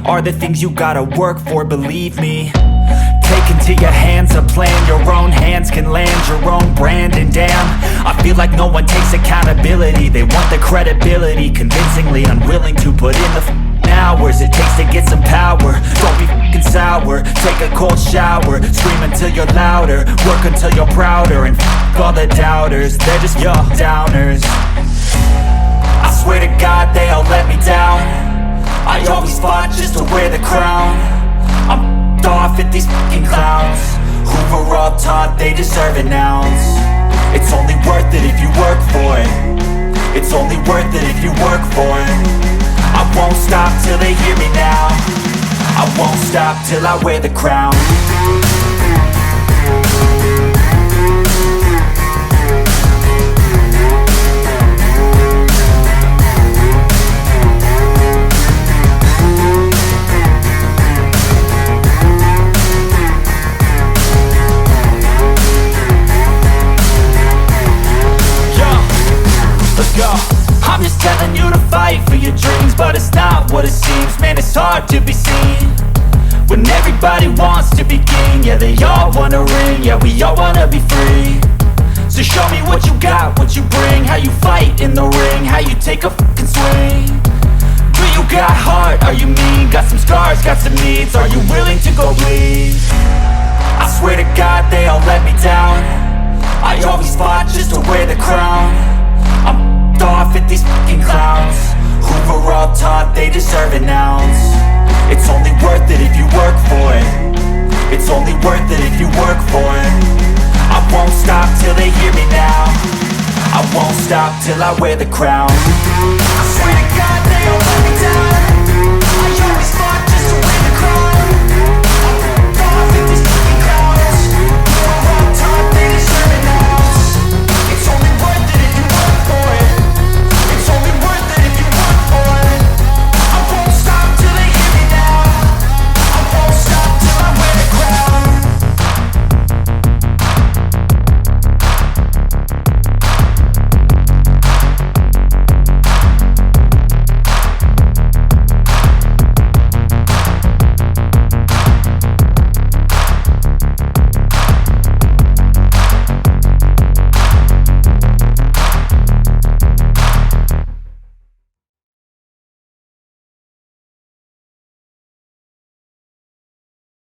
are the things you gotta work for, believe me. Take into your hands a plan, your own hands can land your own brand. And damn, I feel like no one takes accountability. They want the credibility, convincingly unwilling to put in the hours it takes to get some power. Don't be f***ing sour, take a cold shower, scream until you're louder, work until you're prouder. And f*** all the doubters, they're just your downers. I swear to God they all let me down. I always fought just to wear the crown. I'm off at these fucking clowns who were all taught they deserve an ounce. It's only worth it if you work for it. It's only worth it if you work for it. I won't stop till they hear me now. I won't stop till I wear the crown. I'm just telling you to fight for your dreams, but it's not what it seems. Man, it's hard to be seen when everybody wants to be king. Yeah, they all wanna ring, yeah, we all wanna be free. So show me what you got, what you bring, how you fight in the ring, how you take a fucking swing. Do you got heart, are you mean? Got some scars, got some needs, are you willing to go bleed? I swear to God they all let me down. I always fought just to wear the crown. I'm off at these fucking clowns who were all taught they deserve an ounce. It's only worth it if you work for it. It's only worth it if you work for it. I won't stop till they hear me now. I won't stop till I wear the crown. I swear to God they all